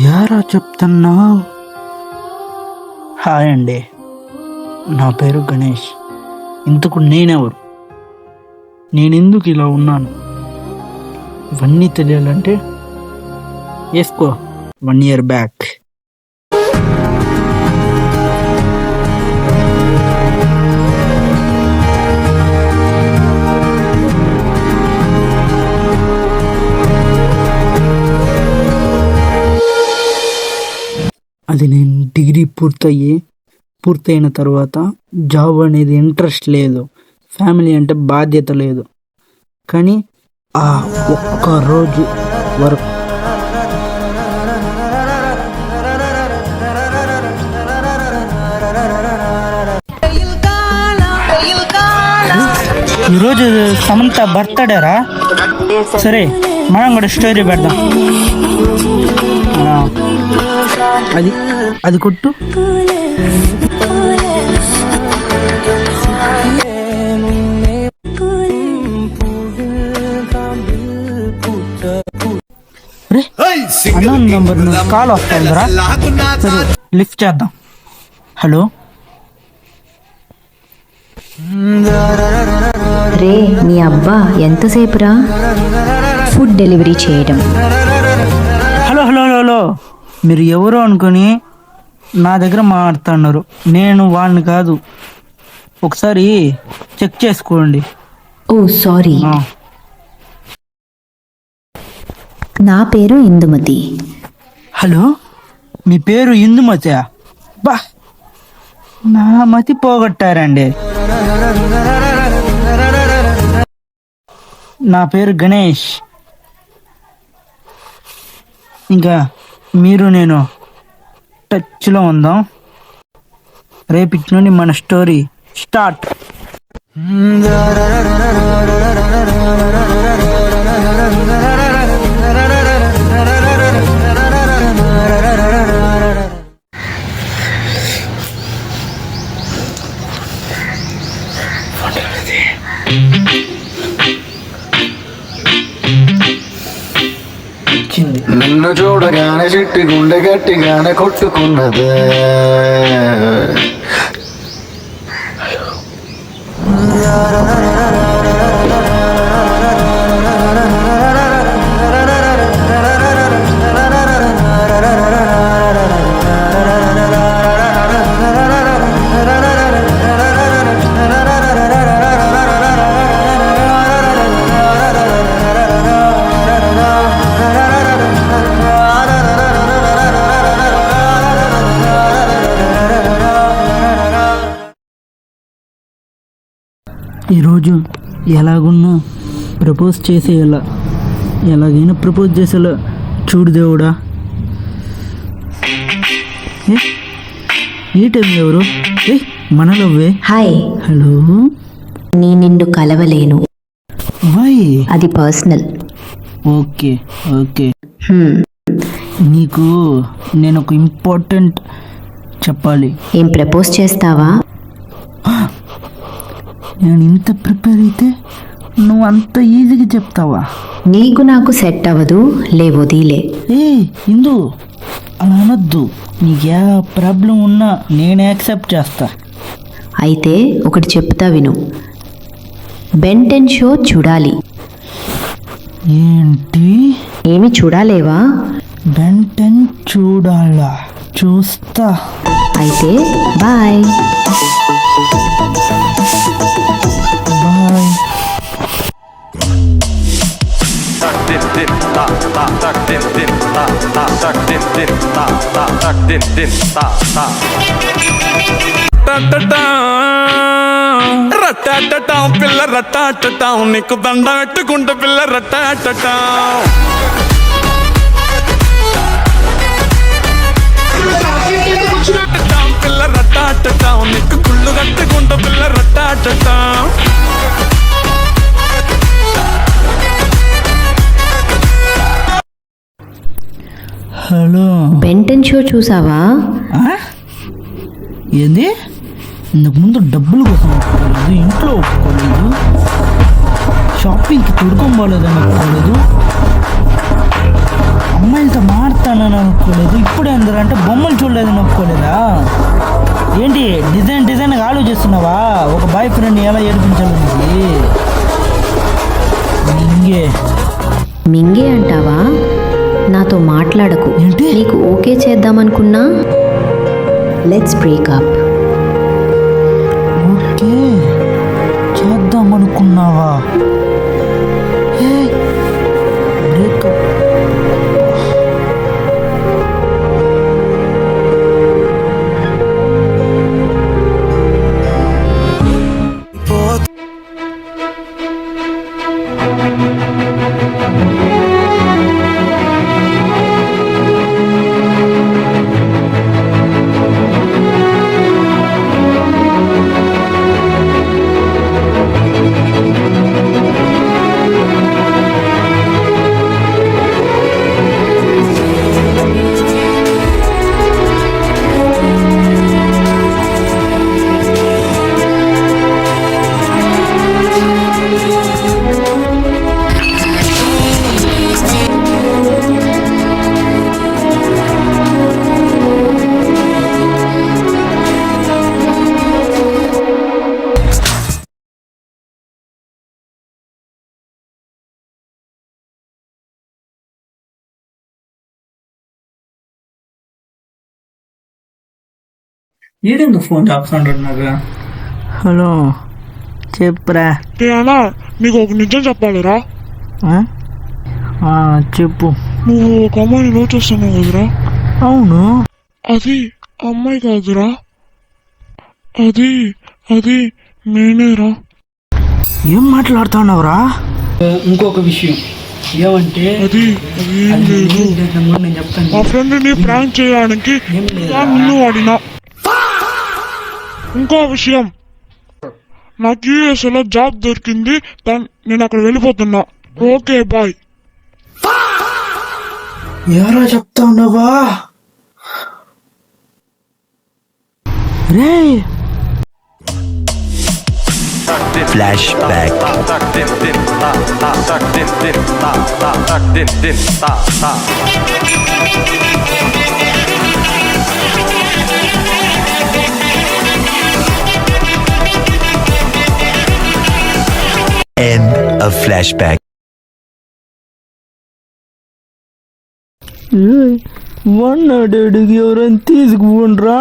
యారా చెప్తున్నా. హాయ్ అండి, నా పేరు గణేష్. ఇంతకు నేనెవరు, నేనెందుకు ఇలా ఉన్నాను, ఇవన్నీ తెలియాలంటే వేసుకో 1 year బ్యాక్. అది నేను డిగ్రీ పూర్తయిన తర్వాత జాబ్ అనేది ఇంట్రెస్ట్ లేదు, ఫ్యామిలీ అంటే బాధ్యత లేదు. కానీ ఆ ఒక్క రోజు వరకు ఈరోజు సమంత బర్త్డేరా. సరే మనం కూడా స్టోరీ పెడదాం. అది అది కొట్టు. అన్నోన్ నంబర్ కాల్ వస్తుందిరా. సరే లిఫ్ట్ చేద్దాం. హలో, రే నీ అబ్బా ఎంతసేపురా ఫుడ్ డెలివరీ చేయడం. హలో హలో హలో, మీరు ఎవరు అనుకొని నా దగ్గర మాట్లాడుతున్నారు. నేను వాడిని కాదు, ఒకసారి చెక్ చేసుకోండి. ఓ సారీ, నా పేరు ఇందుమతి. హలో, మీ పేరు ఇందుమతి? బా, నా మతి పోగొట్టారండి. నా పేరు గణేష్. ఇంకా మీరు నేను టచ్లో ఉందాం. రేపటి నుండి మన స్టోరీ స్టార్ట్. నిన్ను చూడగానే చిట్టి గుండె గట్టిగానే కొట్టుకున్నదే. ఈరోజు ఎలాగున్నా ప్రపోజ్ చేసేయాల, ఎలాగైనా ప్రపోజ్ చేసేలా చూడు దేవుడా. ఈ టైం ఎవరు? మనలోవే. హాయ్. హలో, నిన్ను కలవలేను, వై? అది పర్సనల్. ఓకే ఓకే, నీకు నేను ఒక ఇంపార్టెంట్ చెప్పాలి. ఏం ప్రపోజ్ చేస్తావా? నేను ఇంత ప్రిపేర్ అయితే నువ్వు అంత ఈజీగా చెప్తావా? నీకు నాకు సెట్ అవ్వదు, లేవోదీలే. ఇందు అలా అనొద్దు. నీకు ఏ ప్రాబ్లం ఉన్నా నేను యాక్సెప్ట్ చేస్తా. అయితే ఒకటి చెప్తా విను, బెన్ 10 షో చూడాలి. ఏంటి? ఏమి చూడాలేవా? బెన్ 10 చూడాలా? చూస్తా. అయితే బాయ్. బాయ్. పిల్ల రట్టాటటా, నీకు దండ పెట్టుకుంటే పిల్ల రట్టాటటా. పిల్ల రట్టాటటా, నీకు కుళ్ళు కట్టుకుంటే పిల్ల రట్టాటటా. హలో, బెన్ 10 షో చూసావా? ఏంది? ఇంతకు ముందు డబ్బులు కోసం ఒప్పుకోలేదు, ఇంట్లో ఒప్పుకోలేదు, షాపింగ్కి తొడుకోబోలేదని ఒప్పుకోలేదు. అమ్మాయిలతో మాట్లాడతానని అనుకోలేదు, ఇప్పుడు ఎందుకంటే బొమ్మలు చూడలేదని ఒప్పుకోలేదా ఏంటి? డిజైన్గా ఆలోచిస్తున్నావా ఒక బాయ్ ఫ్రెండ్ ఎలా ఏడిపించాలని? ఇంకే మింగే అంటావా? నాతో మాట్లాడకు. ఏంటి? నీకు ఓకే చేద్దామనుకున్నా లెట్స్ బ్రేకప్. ఓకే చేద్దామనుకున్నావా? బ్రేకప్ ఏదైందో ఫోన్ చేస్తాడు నాకు. హలో చెప్పురా. అన్నా నీకు ఒక నిజం చెప్పాలిరా. చెప్పు. నువ్వు ఒక అమ్మాయిని లవ్ చేస్తున్నావు కదరా? అవును. అది అమ్మాయి కాదురా, అది అది నేనేరా. ఏం మాట్లాడుతున్నావురా? ఇంకొక విషయం ఏమంటే అది అది ఏం లేదు. నేను చెప్తాను. మా ఫ్రెండ్ని ప్రాంక్ చేయడానికి నిన్ను వాడినా. ఇంకో విషయం, నాకు యూఎస్ఏలో జాబ్ దొరికింది, నేను అక్కడ వెళ్ళిపోతున్నా. Okay bye. ఎవరో చెప్తా ఉండవా రే? Flashback. End of flashback. One అడిగి ఎవరైనా తీసుకుపోండ్రా.